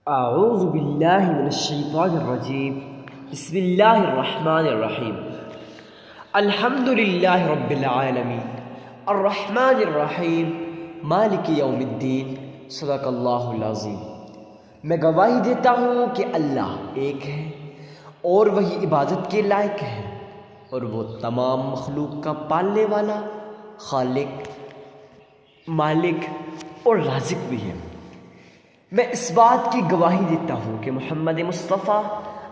اعوذ باللہ من الشیطان الرجیم بسم اللہ الرحمن الرحیم الحمد للہ رب العالمین الرحمن الرحیم مالک یوم الدین صدق اللہ العظیم۔ میں گواہی دیتا ہوں کہ اللہ ایک ہے اور وہی عبادت کے لائق ہے، اور وہ تمام مخلوق کا پالنے والا، خالق، مالک اور رازق بھی ہے۔ میں اس بات کی گواہی دیتا ہوں کہ محمد مصطفیٰ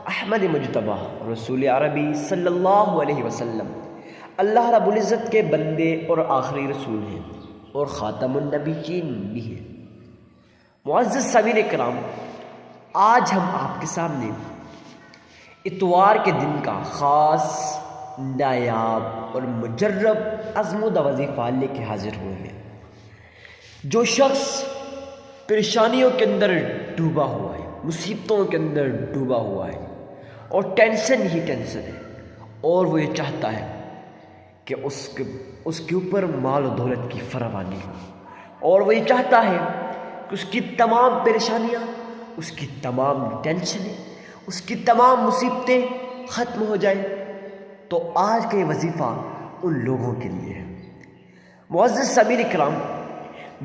احمد مجتبیٰ رسول عربی صلی اللہ علیہ وسلم اللہ رب العزت کے بندے اور آخری رسول ہیں اور خاتم النبیین بھی ہیں۔ معزز سامعین کرام، آج ہم آپ کے سامنے اتوار کے دن کا خاص، نایاب اور مجرب عزم وظیفہ لے کے حاضر ہوئے ہیں۔ جو شخص پریشانیوں کے اندر ڈوبا ہوا ہے، مصیبتوں کے اندر ڈوبا ہوا ہے اور ٹینشن ہی ٹینشن ہے، اور وہ یہ چاہتا ہے کہ اس کے اوپر مال و دولت کی فراوانی ہو، اور وہ یہ چاہتا ہے کہ اس کی تمام پریشانیاں، اس کی تمام ٹینشنیں، اس کی تمام مصیبتیں ختم ہو جائیں، تو آج کا یہ وظیفہ ان لوگوں کے لیے ہے۔ معزز سامعین کرام،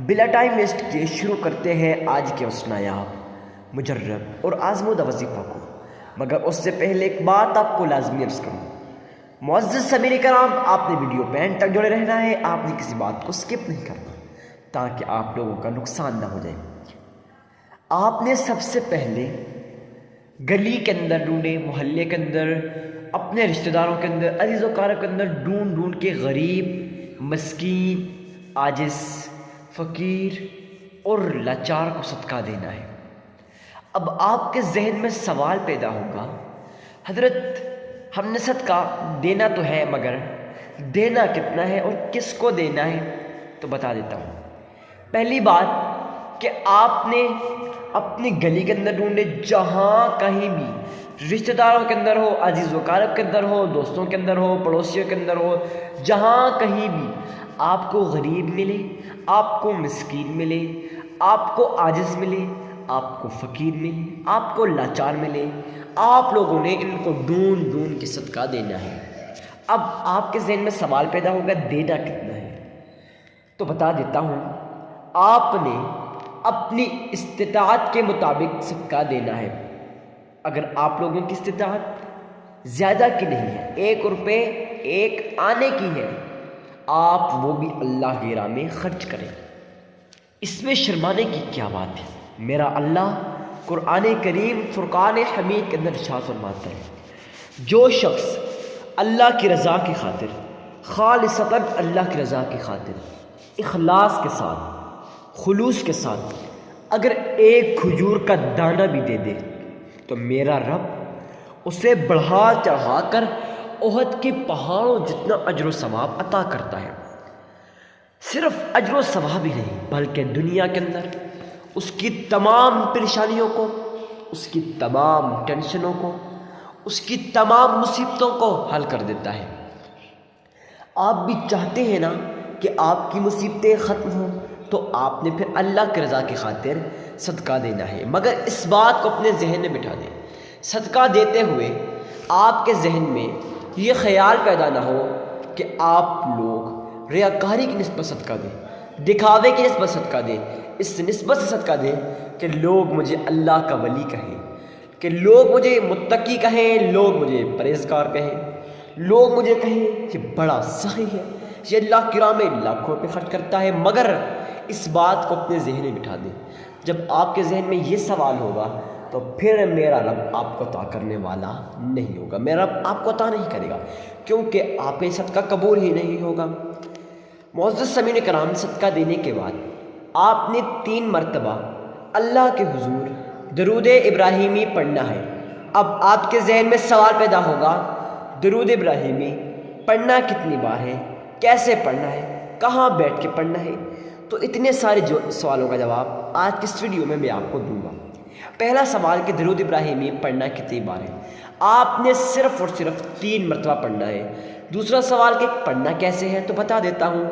بلا ٹائم ویسٹ کیے شروع کرتے ہیں آج کے اس نایاب، مجرب اور آزمودہ وظیفہ کو، مگر اس سے پہلے ایک بات آپ کو لازمی عرض کروں۔ معزز سامعین کرام، آپ نے ویڈیو پہ اینڈ تک جڑے رہنا ہے، آپ نے کسی بات کو سکپ نہیں کرنا تاکہ آپ لوگوں کا نقصان نہ ہو جائے۔ آپ نے سب سے پہلے گلی کے اندر ڈھونڈے، محلے کے اندر، اپنے رشتہ داروں کے اندر، عزیز و اقارب کے اندر ڈھونڈ ڈھونڈ کے غریب، مسکین، عاجز، فقیر اور لاچار کو صدقہ دینا ہے۔ اب آپ کے ذہن میں سوال پیدا ہوگا، حضرت ہم نے صدقہ دینا تو ہے، مگر دینا کتنا ہے اور کس کو دینا ہے؟ تو بتا دیتا ہوں۔ پہلی بات کہ آپ نے اپنی گلی کے اندر ڈھونڈے، جہاں کہیں بھی رشتہ داروں کے اندر ہو، عزیز و اقارب کے اندر ہو، دوستوں کے اندر ہو، پڑوسیوں کے اندر ہو، جہاں کہیں بھی آپ کو غریب ملے، آپ کو مسکین ملے، آپ کو عاجز ملے، آپ کو فقیر ملے، آپ کو لاچار ملے، آپ لوگوں نے ان کو ڈھونڈ ڈھونڈ کے صدقہ دینا ہے۔ اب آپ کے ذہن میں سوال پیدا ہوگا، دینا کتنا ہے؟ تو بتا دیتا ہوں، آپ نے اپنی استطاعت کے مطابق صدقہ دینا ہے۔ اگر آپ لوگوں کی استطاعت زیادہ کی نہیں ہے، 1 روپے 1 آنے کی ہے، آپ وہ بھی اللہ کی راہ میں خرچ کریں۔ اس میں شرمانے کی کیا بات ہے؟ میرا اللہ قرآن کریم فرقان حمید کے اندر ارشاد فرماتا ہے، جو شخص اللہ کی رضا کی خاطر، خالصتاً اللہ کی رضا کی خاطر، اخلاص کے ساتھ، خلوص کے ساتھ اگر 1 کھجور کا دانہ بھی دے دے، تو میرا رب اسے بڑھا چڑھا کر احد کے پہاڑوں جتنا اجر و ثواب عطا کرتا ہے۔ صرف اجر و ثواب ہی نہیں، بلکہ دنیا کے اندر اس کی تمام پریشانیوں کو، اس کی تمام ٹینشنوں کو، اس کی تمام مصیبتوں کو حل کر دیتا ہے۔ آپ بھی چاہتے ہیں نا کہ آپ کی مصیبتیں ختم ہوں، تو آپ نے پھر اللہ کی رضا کی خاطر صدقہ دینا ہے، مگر اس بات کو اپنے ذہن میں بٹھا دیں، صدقہ دیتے ہوئے آپ کے ذہن میں یہ خیال پیدا نہ ہو کہ آپ لوگ ریاکاری کی نسبت صدقہ دیں، دکھاوے کی نسبت صدقہ دیں، اس نسبت سے صدقہ دیں کہ لوگ مجھے اللہ کا ولی کہیں، کہ لوگ مجھے متقی کہیں، لوگ مجھے پرہیزگار کہیں، لوگ مجھے کہیں کہ بڑا سخی ہے، یہ اللہ کی راہ میں لاکھوں روپے خرچ کرتا ہے۔ مگر اس بات کو اپنے ذہن میں بٹھا دیں، جب آپ کے ذہن میں یہ سوال ہوگا تو پھر میرا رب آپ کو عطا کرنے والا نہیں ہوگا، میرا رب آپ کو عطا نہیں کرے گا، کیونکہ آپ کا صدقہ قبول ہی نہیں ہوگا۔ معزز سامعین کرام، صدقہ دینے کے بعد آپ نے 3 مرتبہ اللہ کے حضور درود ابراہیمی پڑھنا ہے۔ اب آپ کے ذہن میں سوال پیدا ہوگا، درود ابراہیمی پڑھنا کتنی بار ہے، کیسے پڑھنا ہے، کہاں بیٹھ کے پڑھنا ہے؟ تو اتنے سارے سوالوں کا جواب آج کی اس ویڈیو میں آپ کو دوں گا۔ پہلا سوال کہ درود ابراہیمی پڑھنا کتنی بار ہے؟ آپ نے صرف اور صرف 3 مرتبہ پڑھنا ہے۔ دوسرا سوال کہ پڑھنا کیسے ہے؟ تو بتا دیتا ہوں،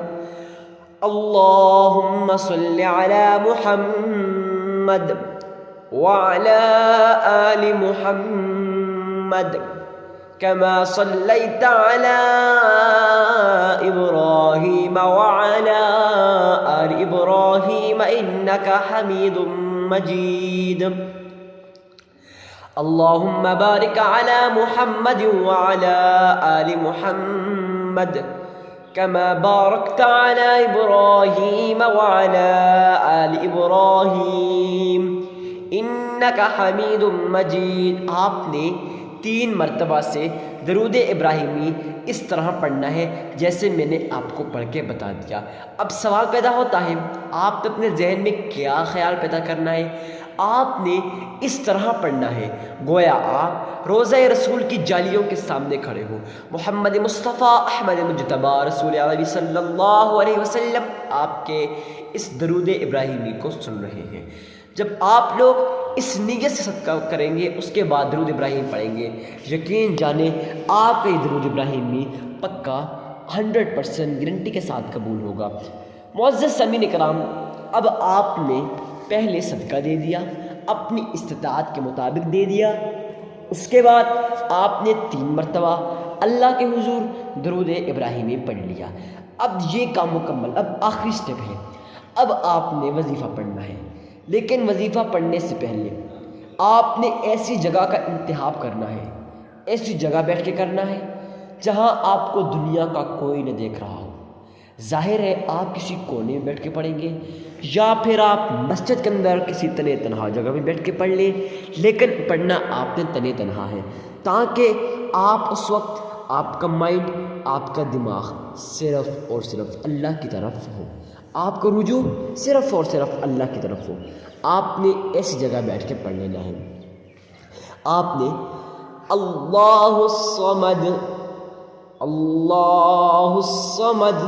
اللہم صلی علی محمد وعلى آل محمد كما صليت على إبراهيم وعلى آل إبراهيم إنك حميد مجيد اللهم بارك على محمد وعلى آل محمد كما باركت على إبراهيم وعلى آل إبراهيم إنك حميد مجيد. آپ نے 3 مرتبہ سے درود ابراہیمی اس طرح پڑھنا ہے جیسے میں نے آپ کو پڑھ کے بتا دیا. اب سوال پیدا ہوتا ہے آپ اپنے ذہن میں کیا خیال پیدا کرنا ہے. آپ نے اس طرح پڑھنا ہے گویا آپ روضہ رسول کی جالیوں کے سامنے کھڑے ہو. محمد مصطفیٰ احمد مجتبیٰ رسول عربی صلی اللہ علیہ وسلم آپ کے اس درود ابراہیمی کو سن رہے ہیں. جب آپ لوگ اس نیت سے صدقہ کریں گے اس کے بعد درود ابراہیم پڑھیں گے یقین جانیں آپ کا یہ درود ابراہیمی پکا 100% گارنٹی کے ساتھ قبول ہوگا. معزز سامعین کرام، اب آپ نے پہلے صدقہ دے دیا، اپنی استطاعت کے مطابق دے دیا. اس کے بعد آپ نے 3 مرتبہ اللہ کے حضور درود ابراہیمی پڑھ لیا. اب یہ کام مکمل. اب آخری سٹیپ ہے، اب آپ نے وظیفہ پڑھنا ہے. لیکن وظیفہ پڑھنے سے پہلے آپ نے ایسی جگہ کا انتخاب کرنا ہے، ایسی جگہ بیٹھ کے کرنا ہے جہاں آپ کو دنیا کا کوئی نہ دیکھ رہا ہو. ظاہر ہے آپ کسی کونے میں بیٹھ کے پڑھیں گے یا پھر آپ مسجد کے اندر کسی تنہا تنہا جگہ میں بیٹھ کے پڑھ لیں، لیکن پڑھنا آپ نے تنہا تنہا ہے تاکہ آپ اس وقت آپ کا مائنڈ، آپ کا دماغ صرف اور صرف اللہ کی طرف ہو، آپ کا رجوع صرف اور صرف اللہ کی طرف ہو. آپ نے ایسی جگہ بیٹھ کے پڑھ لینا ہے. آپ نے اللہ الصمد اللہ الصمد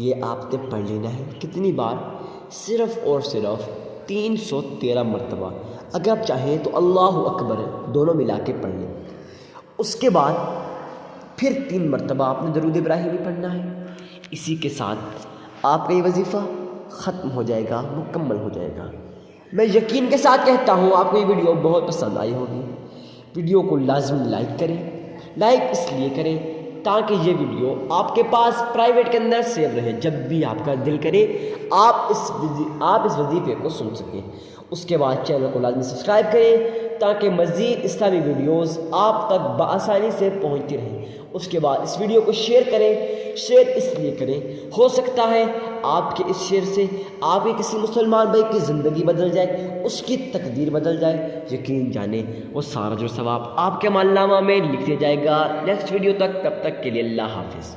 یہ آپ نے پڑھ لینا ہے. کتنی بار؟ صرف اور صرف 313 مرتبہ. اگر آپ چاہیں تو اللہ اکبر دونوں ملا کے پڑھ لیں. اس کے بعد پھر 3 مرتبہ آپ نے درود ابراہیمی پڑھنا ہے. اسی کے ساتھ آپ کا یہ وظیفہ ختم ہو جائے گا، مکمل ہو جائے گا. میں یقین کے ساتھ کہتا ہوں آپ کو یہ ویڈیو بہت پسند آئی ہوگی. ویڈیو کو لازمی لائک کریں. لائک اس لیے کریں تاکہ یہ ویڈیو آپ کے پاس پرائیویٹ کے اندر سیو رہے. جب بھی آپ کا دل کرے آپ اس وظیفے کو سن سکیں. اس کے بعد چینل کو لازمی سبسکرائب کریں تاکہ مزید اسلامی ویڈیوز آپ تک بآسانی سے پہنچتی رہیں. اس کے بعد اس ویڈیو کو شیئر کریں. شیئر اس لیے کریں، ہو سکتا ہے آپ کے اس شیئر سے آپ کے کسی مسلمان بھائی کی زندگی بدل جائے، اس کی تقدیر بدل جائے. یقین جانیں وہ سارا جو ثواب آپ کے عمل نامہ میں لکھ دیا جائے گا. نیکسٹ ویڈیو تک، تب تک کے لیے اللہ حافظ.